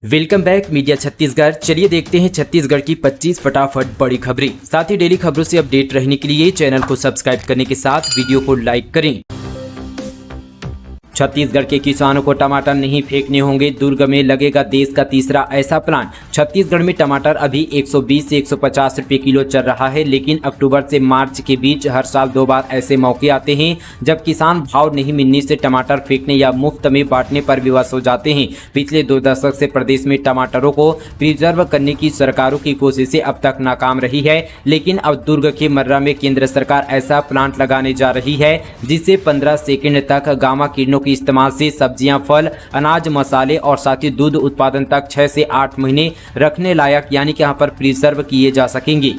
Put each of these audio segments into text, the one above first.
Welcome back media Chhattisgarh. चलिए देखते हैं छत्तीसगढ़ की 25 फटाफट बड़ी खबरें। साथ ही डेली खबरों से अपडेट रहने के लिए चैनल को सब्सक्राइब करने के साथ वीडियो को लाइक करें। छत्तीसगढ़ के किसानों को टमाटर नहीं फेंकने होंगे, दुर्ग में लगेगा देश का तीसरा ऐसा प्लांट। छत्तीसगढ़ में टमाटर अभी 120 से 150 रुपये किलो चल रहा है, लेकिन अक्टूबर से मार्च के बीच हर साल 2 बार ऐसे मौके आते हैं जब किसान भाव नहीं मिलने से टमाटर फेंकने या मुफ्त में बांटने पर विवश हो जाते हैं। पिछले 2 दशक से प्रदेश में टमाटरों को प्रिजर्व करने की सरकारों की कोशिशें अब तक नाकाम रही है, लेकिन अब दुर्ग के मर्रा में केंद्र सरकार ऐसा प्लांट लगाने जा रही है जिससे 15 सेकंड तक गामा किरणों इस्तेमाल से सब्जियां, फल, अनाज, मसाले और साथ ही दूध उत्पादन तक 6 से 8 महीने रखने लायक यानी कि यहाँ पर प्रिजर्व किए जा सकेंगे।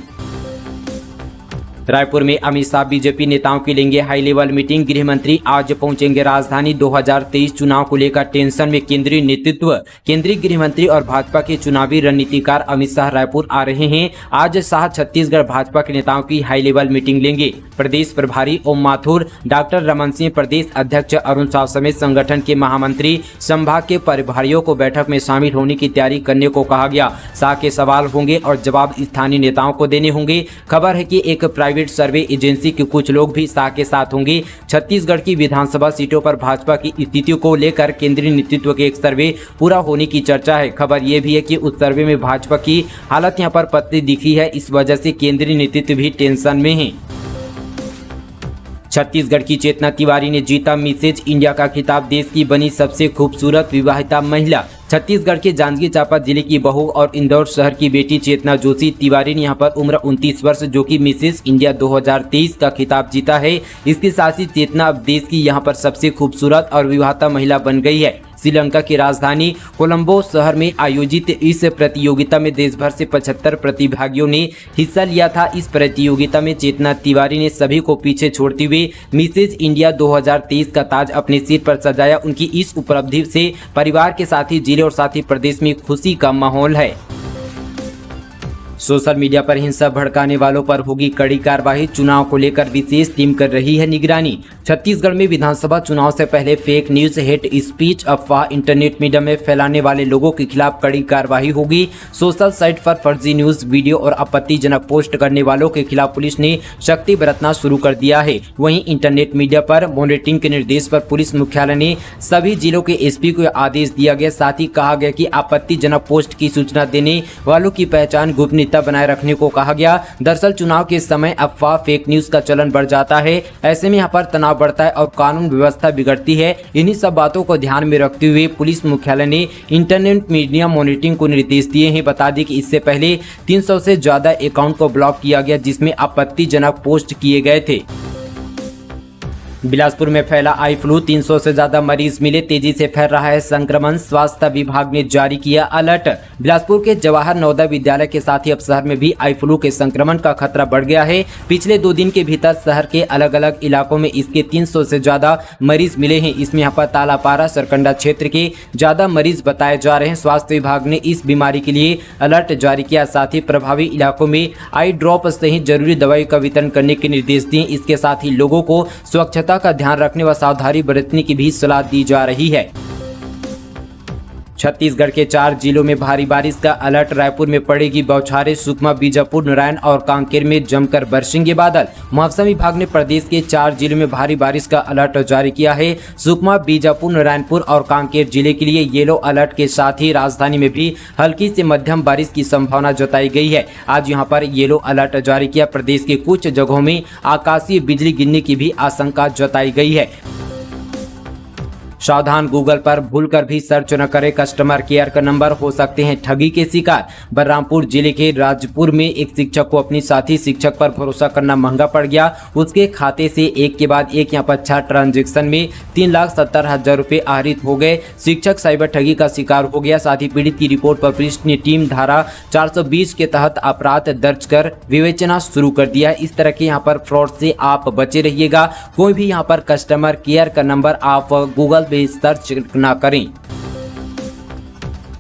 रायपुर में अमित शाह बीजेपी नेताओं की लेंगे हाई लेवल मीटिंग। गृह मंत्री आज पहुंचेंगे राजधानी। 2023 चुनाव को लेकर टेंशन में केंद्रीय नेतृत्व। केंद्रीय गृह मंत्री और भाजपा के चुनावी रणनीतिकार अमित शाह रायपुर आ रहे हैं। आज शाह छत्तीसगढ़ भाजपा के नेताओं की हाई लेवल मीटिंग लेंगे। प्रदेश प्रभारी ओम माथुर, डॉक्टर रमन सिंह, प्रदेश अध्यक्ष अरुण साव समेत संगठन के महामंत्री, संभाग के प्रभारियों को बैठक में शामिल होने की तैयारी करने को कहा गया। शाह के सवाल होंगे और जवाब स्थानीय नेताओं को देने होंगे। खबर है कि एक प्राइवेट सर्वे एजेंसी के कुछ लोग भी शाह के साथ होंगे। छत्तीसगढ़ की विधानसभा सीटों पर भाजपा की स्थिति को लेकर केंद्रीय नेतृत्व के एक सर्वे पूरा होने की चर्चा है। खबर यह भी है कि उस सर्वे में भाजपा की हालत यहां पर पतली दिखी है, इस वजह से केंद्रीय नेतृत्व भी टेंशन में है। छत्तीसगढ़ की चेतना तिवारी ने जीता मिसेज इंडिया का खिताब। देश की बनी सबसे खूबसूरत विवाहिता महिला। छत्तीसगढ़ के जांजगीर चांपा जिले की बहू और इंदौर शहर की बेटी चेतना जोशी तिवारी ने यहां पर उम्र 29 वर्ष जो कि मिसेस इंडिया 2023 का खिताब जीता है। इसके साथ ही चेतना अब देश की यहां पर सबसे खूबसूरत और विवाहिता महिला बन गई है। श्रीलंका की राजधानी कोलंबो शहर में आयोजित इस प्रतियोगिता में देश भर से 75 प्रतिभागियों ने हिस्सा लिया था। इस प्रतियोगिता में चेतना तिवारी ने सभी को पीछे छोड़ते हुए मिसेज इंडिया 2023 का ताज अपने सिर पर सजाया। उनकी इस उपलब्धि से परिवार के साथ ही जिले और साथ ही प्रदेश में खुशी का माहौल है। सोशल मीडिया पर हिंसा भड़काने वालों पर होगी कड़ी कार्रवाई। चुनाव को लेकर विशेष टीम कर रही है निगरानी। छत्तीसगढ़ में विधानसभा चुनाव से पहले फेक न्यूज, हेट स्पीच, अफवाह इंटरनेट मीडिया में फैलाने वाले लोगों के खिलाफ कड़ी कार्रवाई होगी। सोशल साइट पर फर्जी न्यूज, वीडियो और आपत्तिजनक पोस्ट करने वालों के खिलाफ पुलिस ने सख्ती बरतना शुरू कर दिया है। वहीं इंटरनेट मीडिया पर मॉनिटरिंग के निर्देश पर पुलिस मुख्यालय ने सभी जिलों के एसपी को आदेश दिया गया। साथ ही कहा गया कि आपत्तिजनक पोस्ट की सूचना देने वालों की पहचान गोपनीय बनाए रखने को कहा गया। दरअसल चुनाव के समय अफवाह, फेक न्यूज का चलन बढ़ जाता है। ऐसे में यहाँ पर तनाव बढ़ता है और कानून व्यवस्था बिगड़ती है। इन्हीं सब बातों को ध्यान में रखते हुए पुलिस मुख्यालय ने इंटरनेट मीडिया मॉनिटरिंग को निर्देश दिए हैं। बता दें कि इससे पहले 300 से ज्यादा अकाउंट को ब्लॉक किया गया जिसमें आपत्तिजनक पोस्ट किए गए थे। बिलासपुर में फैला आई फ्लू, 300 से ज्यादा मरीज मिले, तेजी से फैल रहा है संक्रमण। स्वास्थ्य विभाग ने जारी किया अलर्ट। बिलासपुर के जवाहर नवोदय विद्यालय के साथ ही अब शहर में भी आई फ्लू के संक्रमण का खतरा बढ़ गया है। पिछले 2 दिन के भीतर शहर के अलग अलग इलाकों में इसके 300 से ज्यादा मरीज मिले हैं। इसमें यहाँ पर तालापारा, सरकंडा क्षेत्र के ज्यादा मरीज बताए जा रहे हैं। स्वास्थ्य विभाग ने इस बीमारी के लिए अलर्ट जारी किया। साथ ही प्रभावी इलाकों में आई ड्रॉप सहित जरूरी दवाई का वितरण करने के निर्देश दिए। इसके साथ ही लोगों को स्वच्छता का ध्यान रखने व सावधानी बरतने की भी सलाह दी जा रही है। छत्तीसगढ़ के 4 जिलों में भारी बारिश का अलर्ट। रायपुर में पड़ेगी बौछारें, सुकमा, बीजापुर, नारायण और कांकेर में जमकर बरसेंगे बादल। मौसम विभाग ने प्रदेश के 4 जिलों में भारी बारिश का अलर्ट जारी किया है। सुकमा, बीजापुर, नारायणपुर और कांकेर जिले के लिए येलो अलर्ट के साथ ही राजधानी में भी हल्की से मध्यम बारिश की संभावना जताई गई है। आज यहाँ पर येलो अलर्ट जारी किया। प्रदेश के कुछ जगहों में आकाशीय बिजली गिरने की भी आशंका जताई गई है। सावधान, गूगल पर भूलकर भी सर्च न करें। कस्टमर केयर का नंबर हो सकते हैं ठगी के शिकार। बलरामपुर जिले के राजपुर में एक शिक्षक को अपनी साथी शिक्षक पर भरोसा करना महंगा पड़ गया। उसके खाते से एक के बाद एक यहाँ पर 6 ट्रांजैक्शन में 3,70,000 रुपये आहरित हो गए। शिक्षक साइबर ठगी का शिकार हो गया। साथ ही पीड़ित की रिपोर्ट पर पुलिस ने टीम धारा 420 के तहत अपराध दर्ज कर विवेचना शुरू कर दिया। इस तरह के यहाँ पर फ्रॉड से आप बचे रहिएगा। कोई भी यहाँ पर कस्टमर केयर का नंबर आप गूगल पे सर्च ना करें।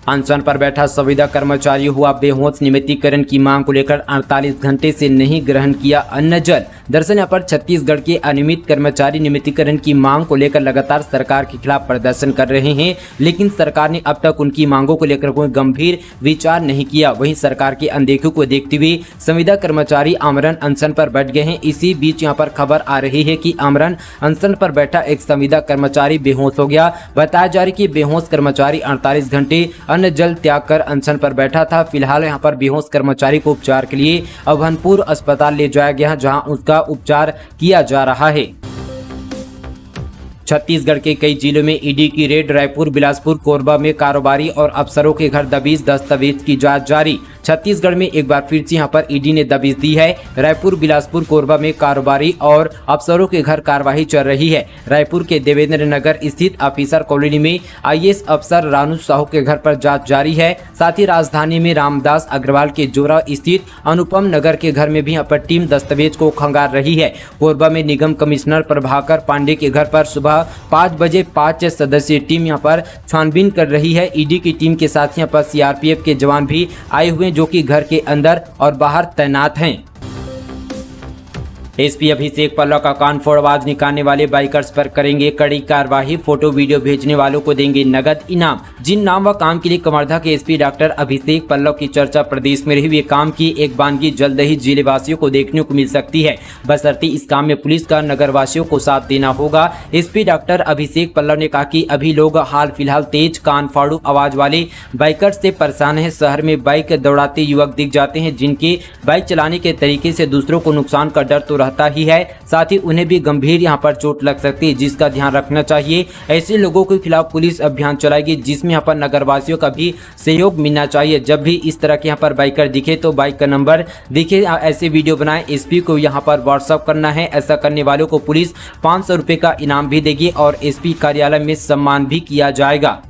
अनशन पर बैठा संविदा कर्मचारी हुआ बेहोश। नियमितीकरण की मांग को लेकर 48 घंटे से नहीं ग्रहण किया अन्न जल। दरअसल यहाँ पर छत्तीसगढ़ के अनियमित कर्मचारी नियमितीकरण की मांग को लेकर लगातार सरकार के खिलाफ प्रदर्शन कर रहे हैं, लेकिन सरकार ने अब तक उनकी मांगों को लेकर कोई गंभीर विचार नहीं किया। वहीं सरकार की अनदेखी को देखते हुए संविदा कर्मचारी आमरण अनशन पर बैठ गए हैं। इसी बीच यहाँ पर खबर आ रही है कि आमरण अनशन पर बैठा एक संविदा कर्मचारी बेहोश हो गया। बताया जा रहा है कि बेहोश कर्मचारी 48 घंटे अन्न जल त्याग कर अनशन पर बैठा था। फिलहाल यहाँ पर बेहोश कर्मचारी को उपचार के लिए अभनपुर अस्पताल ले जाया गया, जहां उसका उपचार किया जा रहा है। छत्तीसगढ़ के कई जिलों में ईडी की रेड। रायपुर, बिलासपुर, कोरबा में कारोबारी और अफसरों के घर दबिश, दस्तावेज की जांच जारी। छत्तीसगढ़ में एक बार फिर से यहां पर ईडी ने दबिश दी है। रायपुर, बिलासपुर, कोरबा में कारोबारी और अफसरों के घर कार्रवाई चल रही है। रायपुर के देवेंद्र नगर स्थित ऑफिसर कॉलोनी में आईएएस अफसर रानू साहू के घर पर जांच जारी है। साथ ही राजधानी में रामदास अग्रवाल के जोरा स्थित अनुपम नगर के घर में भी यहाँ पर टीम दस्तावेज को खंगार रही है। कोरबा में निगम कमिश्नर प्रभाकर पांडे के घर पर सुबह 5 बजे 5 सदस्यीय टीम यहाँ पर छानबीन कर रही है। ईडी की टीम के साथ यहाँ पर सीआरपीएफ के जवान भी आए हुए जो कि घर के अंदर और बाहर तैनात हैं। एसपी अभिषेक पल्लव का कान फोड़ आवाज निकालने वाले बाइकर्स पर करेंगे कड़ी कार्रवाई। फोटो वीडियो भेजने वालों को देंगे नगद इनाम। जिन नाम व काम के लिए कवर्धा के एसपी डॉक्टर अभिषेक पल्लव की चर्चा प्रदेश में रही, वे काम की एक बानगी जल्द ही जिले वासियों को देखने को मिल सकती है, बशर्ते इस काम में पुलिस का नगर वासियों को साथ देना होगा। एसपी डॉक्टर अभिषेक पल्लव ने कहा कि अभी लोग हाल फिलहाल तेज कान फाड़ू आवाज वाले बाइकर्स से परेशान है। शहर में बाइक दौड़ाते युवक दिख जाते हैं, जिनके बाइक चलाने के तरीके से दूसरों को नुकसान का डर तो रहता ही है, साथ ही उन्हें भी गंभीर यहां पर चोट लग सकती है, जिसका ध्यान रखना चाहिए। ऐसे लोगों के खिलाफ पुलिस अभियान चलाएगी, जिसमें यहां पर नगरवासियों का भी सहयोग मिलना चाहिए। जब भी इस तरह के यहां पर बाइकर दिखे तो बाइक का नंबर दिखे, ऐसे वीडियो बनाएं। एसपी को यहां पर व्हाट्सएप करना है। ऐसा करने वालों को पुलिस 500 रुपए का इनाम भी देगी और एसपी कार्यालय में सम्मान भी किया जाएगा।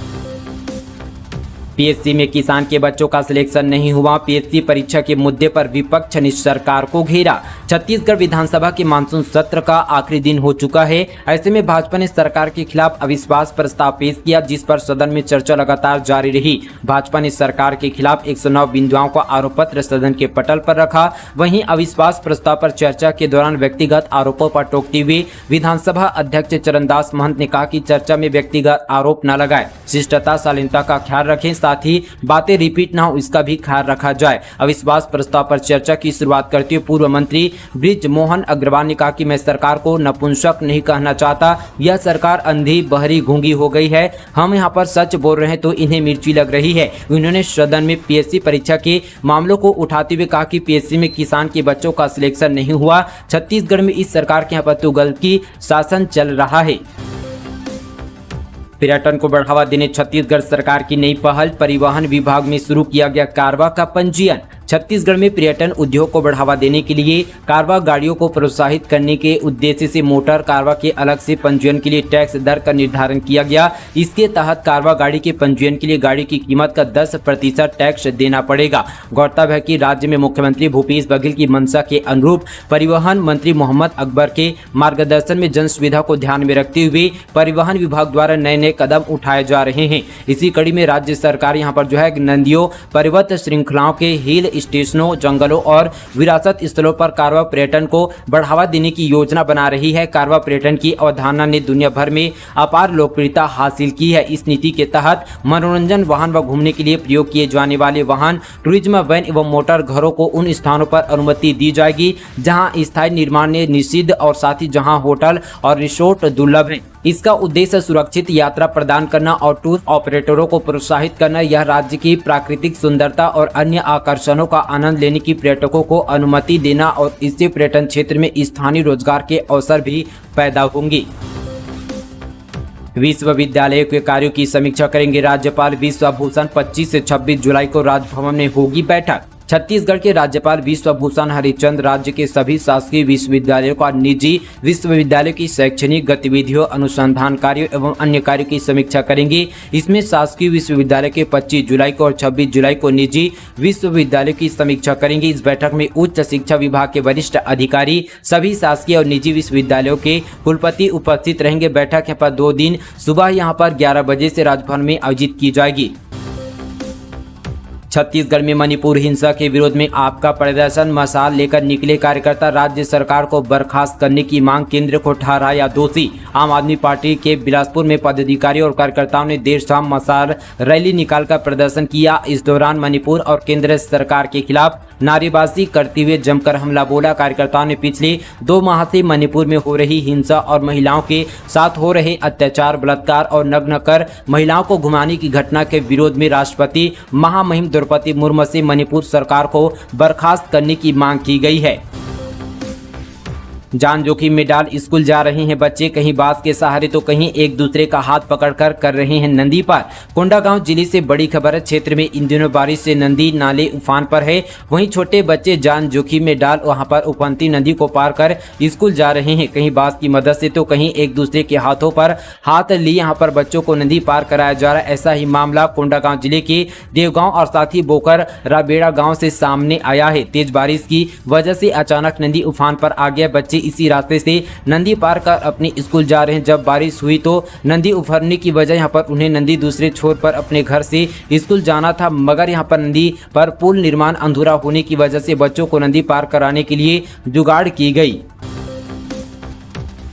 पीएससी में किसान के बच्चों का सिलेक्शन नहीं हुआ। पीएससी परीक्षा के मुद्दे पर विपक्ष ने सरकार को घेरा। छत्तीसगढ़ विधानसभा के मानसून सत्र का आखिरी दिन हो चुका है। ऐसे में भाजपा ने सरकार के खिलाफ अविश्वास प्रस्ताव पेश किया, जिस पर सदन में चर्चा लगातार जारी रही। भाजपा ने सरकार के खिलाफ 109 बिंदुओं का आरोप पत्र सदन के पटल पर रखा। वहीं अविश्वास प्रस्ताव पर चर्चा के दौरान व्यक्तिगत आरोपों पर टोकते हुए विधानसभा अध्यक्ष चरणदास महंत ने कहा कि चर्चा में व्यक्तिगत आरोप न लगाए, शिष्टता शालीनता का ख्याल रखें, साथ ही बातें रिपीट ना हो इसका भी ख्याल रखा जाए। अविश्वास प्रस्ताव पर चर्चा की शुरुआत करते हुए पूर्व मंत्री बृजमोहन अग्रवाल ने कहा कि मैं सरकार को नपुंसक नहीं कहना चाहता, यह सरकार अंधी बहरी गूंगी हो गई है। हम यहाँ पर सच बोल रहे हैं तो इन्हें मिर्ची लग रही है। उन्होंने सदन में पीएससी परीक्षा के मामलों को उठाते हुए कहा कि पीएससी में किसान के बच्चों का सिलेक्शन नहीं हुआ। छत्तीसगढ़ में इस सरकार के यहाँ पर तुगलकी शासन चल रहा है। पर्यटन को बढ़ावा देने छत्तीसगढ़ सरकार की नई पहल। परिवहन विभाग में शुरू किया गया कारवा का पंजीयन। छत्तीसगढ़ में पर्यटन उद्योग को बढ़ावा देने के लिए कारवा गाड़ियों को प्रोत्साहित करने के उद्देश्य से मोटर कारवा के अलग से पंजीयन के लिए टैक्स दर का निर्धारण किया गया। इसके तहत कारवा गाड़ी के पंजीयन के लिए गाड़ी की कीमत का 10% टैक्स देना पड़ेगा। गौरतलब है कि राज्य में मुख्यमंत्री भूपेश बघेल की मंशा के अनुरूप परिवहन मंत्री मोहम्मद अकबर के मार्गदर्शन में जन सुविधा को ध्यान में रखते हुए परिवहन विभाग द्वारा नए नए कदम उठाए जा रहे हैं। इसी कड़ी में राज्य सरकार यहाँ पर जो है नदियों, पर्वत श्रृंखलाओं के हिल स्टेशनों, जंगलों और विरासत स्थलों पर कारवा पर्यटन को बढ़ावा देने की योजना बना रही है। कारवा पर्यटन की अवधारणा ने दुनिया भर में अपार लोकप्रियता हासिल की है। इस नीति के तहत मनोरंजन वाहन व घूमने के लिए प्रयोग किए जाने वाले वाहन, टूरिज्म वैन एवं मोटर घरों को उन स्थानों पर अनुमति दी जाएगी जहां स्थायी निर्माण ने निषिद्ध और साथ ही जहां होटल और रिसोर्ट दुर्लभ हैं। इसका उद्देश्य सुरक्षित यात्रा प्रदान करना और टूर ऑपरेटरों को प्रोत्साहित करना। यह राज्य की प्राकृतिक सुंदरता और अन्य आकर्षणों का आनंद लेने की पर्यटकों को अनुमति देना और इससे पर्यटन क्षेत्र में स्थानीय रोजगार के अवसर भी पैदा होंगे। विश्वविद्यालय के कार्यों की समीक्षा करेंगे राज्यपाल विश्वभूषण। 25 से 26 जुलाई को राजभवन में होगी बैठक। छत्तीसगढ़ के राज्यपाल विश्वभूषण हरिचंद राज्य के सभी शासकीय विश्वविद्यालयों का निजी विश्वविद्यालयों की शैक्षणिक गतिविधियों, अनुसंधान कार्यों एवं अन्य कार्यों की समीक्षा करेंगे। इसमें शासकीय विश्वविद्यालय के 25 जुलाई को और 26 जुलाई को निजी विश्वविद्यालयों की समीक्षा करेंगे। इस बैठक में उच्च शिक्षा विभाग के वरिष्ठ अधिकारी, सभी शासकीय और निजी विश्वविद्यालयों के कुलपति उपस्थित रहेंगे। बैठक यहाँ पर 2 दिन सुबह यहाँ पर 11 बजे से राजभवन में आयोजित की जाएगी। छत्तीसगढ़ में मणिपुर हिंसा के विरोध में आपका प्रदर्शन, मशाल लेकर निकले कार्यकर्ता, राज्य सरकार को बर्खास्त करने की मांग, केंद्र को ठहराया दोषी। आम आदमी पार्टी के बिलासपुर में पदाधिकारियों और कार्यकर्ताओं ने देर शाम मशाल रैली निकालकर प्रदर्शन किया। इस दौरान मणिपुर और केंद्र सरकार के खिलाफ नारेबाजी करते हुए जमकर हमला बोला। कार्यकर्ताओं ने पिछले 2 माह से मणिपुर में हो रही हिंसा और महिलाओं के साथ हो रहे अत्याचार, बलात्कार और नग्न कर महिलाओं को घुमाने की घटना के विरोध में राष्ट्रपति महामहिम द्रौपदी मुर्मू से मणिपुर सरकार को बर्खास्त करने की मांग की गई है। जान जोखिम में डाल स्कूल जा रहे हैं बच्चे, कहीं बांस के सहारे तो कहीं एक दूसरे का हाथ पकड़कर कर रहे हैं नदी पार। कोंडागांव जिले से बड़ी खबर है। क्षेत्र में इन दिनों बारिश से नदी नाले उफान पर है। वहीं छोटे बच्चे जान जोखिम में डाल वहां पर उफनती नदी को पार कर स्कूल जा रहे हैं, कहीं बांस की मदद से तो कहीं एक दूसरे के हाथों पर हाथ लिए यहाँ पर बच्चों को नदी पार कराया जा रहा है। ऐसा ही मामला कोंडागांव जिले के देवगांव और साथ ही बोकर राबेड़ा गाँव से सामने आया है। तेज बारिश की वजह से अचानक नदी उफान पर आ गया। बच्चे इसी रास्ते से नदी पार कर अपने स्कूल जा रहे हैं। जब बारिश हुई तो नदी उफरने की वजह यहाँ पर उन्हें नदी दूसरे छोर पर अपने घर से स्कूल जाना था, मगर यहाँ पर नदी पर पुल निर्माण अधूरा होने की वजह से बच्चों को नदी पार कराने के लिए जुगाड़ की गई।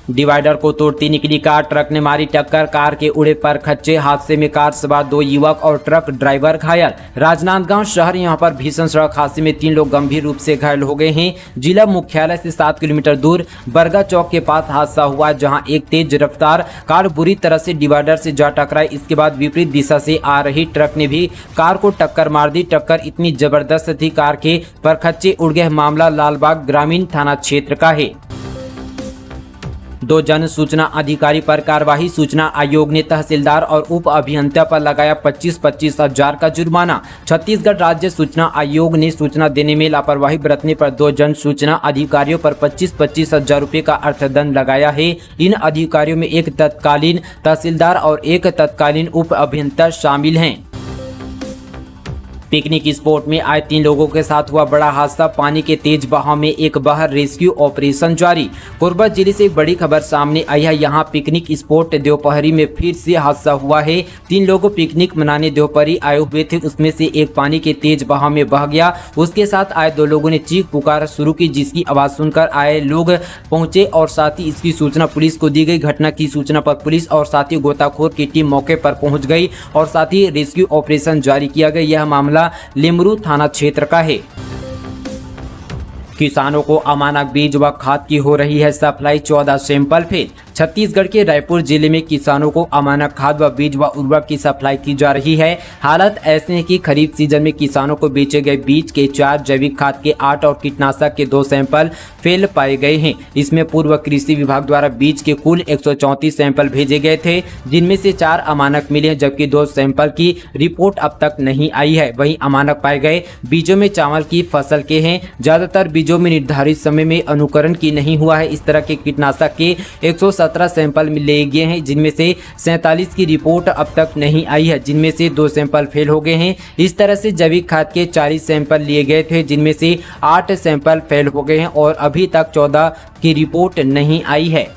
डिवाइडर को तोड़ती निकली कार, ट्रक ने मारी टक्कर, कार के उड़े पर खच्चे। हादसे में कार सवार 2 युवक और ट्रक ड्राइवर घायल। राजनांदगांव शहर यहां पर भीषण सड़क हादसे में 3 लोग गंभीर रूप से घायल हो गए हैं। जिला मुख्यालय से 7 किलोमीटर दूर बरगा चौक के पास हादसा हुआ, जहां एक तेज रफ्तार कार बुरी तरह से डिवाइडर से जा टकराई। इसके बाद विपरीत दिशा से आ रही ट्रक ने भी कार को टक्कर मार दी। टक्कर इतनी जबरदस्त थी, कार के परखच्चे उड़ गए। मामला लालबाग ग्रामीण थाना क्षेत्र का है। 2 जन सूचना अधिकारी पर कार्रवाई। सूचना आयोग ने तहसीलदार और उप अभियंता पर लगाया 25-25 हजार का जुर्माना। छत्तीसगढ़ राज्य सूचना आयोग ने सूचना देने में लापरवाही बरतने पर 2 जन सूचना अधिकारियों पर 25-25 हजार रुपये का अर्थदंड लगाया है। इन अधिकारियों में एक तत्कालीन तहसीलदार और एक तत्कालीन उप अभियंता शामिल हैं। पिकनिक स्पॉट में आए 3 लोगों के साथ हुआ बड़ा हादसा। पानी के तेज बहाव में एक बाहर रेस्क्यू ऑपरेशन जारी। कोरबा जिले से बड़ी खबर सामने आई है। यहां पिकनिक स्पॉट देवपहरी में फिर से हादसा हुआ है। 3 लोग पिकनिक मनाने देवपहरी आए हुए थे, उसमें से एक पानी के तेज बहाव में बह गया। उसके साथ आए 2 लोगों ने चीख पुकार शुरू की, जिसकी आवाज सुनकर आए लोग पहुंचे और साथ ही इसकी सूचना पुलिस को दी गई। घटना की सूचना पर पुलिस और साथ ही गोताखोर की टीम मौके पर पहुंच गई और साथ ही रेस्क्यू ऑपरेशन जारी किया गया। यह मामला लेमरू थाना क्षेत्र का है। किसानों को अमानक बीज व खाद की हो रही है सप्लाई, 14 सैंपल फेल। छत्तीसगढ़ के रायपुर जिले में किसानों को अमानक खाद व बीज व उर्वरक की सप्लाई की जा रही है। हालत ऐसे है कि खरीफ सीजन में किसानों को बेचे गए बीज के 4, जैविक खाद के 8 और कीटनाशक के 2 सैंपल फेल पाए गए हैं। इसमें पूर्व कृषि विभाग द्वारा बीज के कुल 134 सैंपल भेजे गए थे, जिनमें से 4 अमानक मिले, जबकि 2 सैंपल की रिपोर्ट अब तक नहीं आई है। वहीं अमानक पाए गए बीजों में चावल की फसल के हैं। ज्यादातर बीजों में निर्धारित समय में अनुकरण की नहीं हुआ है। इस तरह के कीटनाशक के 117 सैंपल लिए गए हैं, जिनमें से 47 की रिपोर्ट अब तक नहीं आई है, जिनमें से 2 सैंपल फेल हो गए हैं। इस तरह से जैविक खाद के 40 सैंपल लिए गए थे, जिनमें से 8 सैंपल फेल हो गए हैं और अभी तक 14 की रिपोर्ट नहीं आई है।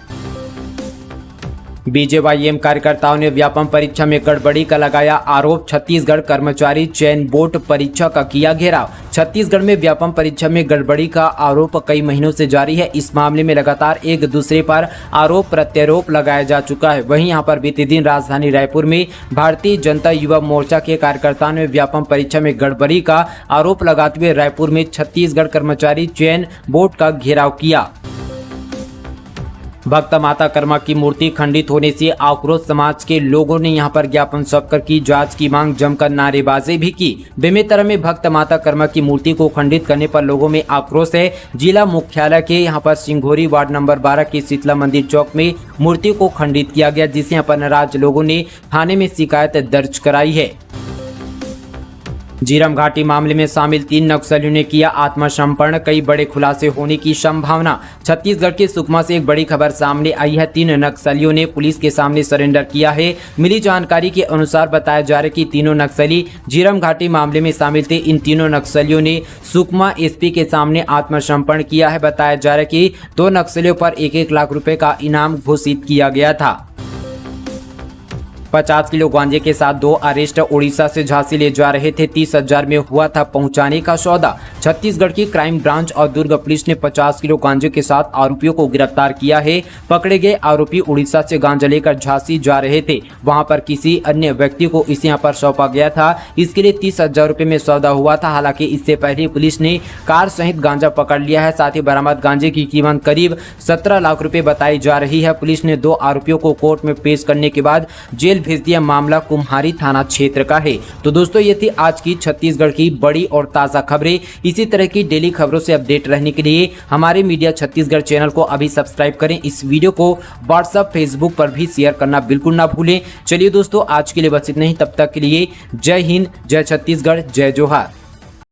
बीजेवाईएम कार्यकर्ताओं ने व्यापम परीक्षा में गड़बड़ी का लगाया आरोप। छत्तीसगढ़ कर्मचारी चयन बोर्ड परीक्षा का किया घेराव। छत्तीसगढ़ में व्यापम परीक्षा में गड़बड़ी का आरोप कई महीनों से जारी है। इस मामले में लगातार एक दूसरे पर आरोप प्रत्यारोप लगाया जा चुका है। वहीं यहां पर बीते दिन राजधानी रायपुर में भारतीय जनता युवा मोर्चा के कार्यकर्ताओं ने व्यापम परीक्षा में गड़बड़ी का आरोप लगाते हुए रायपुर में छत्तीसगढ़ कर्मचारी चयन बोर्ड का घेराव किया। भक्त माता कर्मा की मूर्ति खंडित होने से आक्रोश। समाज के लोगों ने यहां पर ज्ञापन सौंपकर की जांच की मांग, जमकर नारेबाजी भी की। बेमेतरा में भक्त माता कर्मा की मूर्ति को खंडित करने पर लोगों में आक्रोश है। जिला मुख्यालय के यहां पर सिंघोरी वार्ड नंबर 12 के शीतला मंदिर चौक में मूर्ति को खंडित किया गया, जिसे यहां पर नाराज लोगों ने थाने में शिकायत दर्ज कराई है। झीरम घाटी मामले में शामिल 3 नक्सलियों ने किया आत्मसमर्पण, कई बड़े खुलासे होने की संभावना। छत्तीसगढ़ के सुकमा से एक बड़ी खबर सामने आई है। 3 नक्सलियों ने पुलिस के सामने सरेंडर किया है। मिली जानकारी के अनुसार बताया जा रहा है कि तीनों नक्सली झीरम घाटी मामले में शामिल थे। इन तीनों नक्सलियों ने सुकमा एसपी के सामने आत्मसमर्पण किया है। बताया जा रहा है कि 2 नक्सलियों पर 1-1 लाख रुपए का इनाम घोषित किया गया था। 50 किलो गांजे के साथ 2 अरेस्ट। उड़ीसा से झांसी ले जा रहे थे। 30,000 में हुआ था पहुंचाने का सौदा। छत्तीसगढ़ की क्राइम ब्रांच और दुर्ग पुलिस ने 50 किलो गांजे के साथ आरोपियों को गिरफ्तार किया है। पकड़े गए आरोपी उड़ीसा से गांजा लेकर झांसी जा रहे थे। वहां पर किसी अन्य व्यक्ति को इसे यहाँ पर सौंपा गया था। इसके लिए 30,000 रुपए में सौदा हुआ था। हालांकि इससे पहले पुलिस ने कार सहित गांजा पकड़ लिया है। साथ ही बरामद गांजे की कीमत करीब 17 लाख रुपए बताई जा रही है। पुलिस ने 2 आरोपियों को कोर्ट में पेश करने के बाद जेल भेज दिया। मामला कुम्हारी थाना क्षेत्र का है। तो दोस्तों ये थी आज की छत्तीसगढ़ की बड़ी और ताज़ा खबरें। इसी तरह की डेली खबरों से अपडेट रहने के लिए हमारे मीडिया छत्तीसगढ़ चैनल को अभी सब्सक्राइब करें। इस वीडियो को व्हाट्सएप फेसबुक पर भी शेयर करना बिल्कुल ना भूलें। चलिए दोस्तों आज के लिए बस इतना ही। तब तक के लिए जय हिंद, जय छत्तीसगढ़, जय जोहार।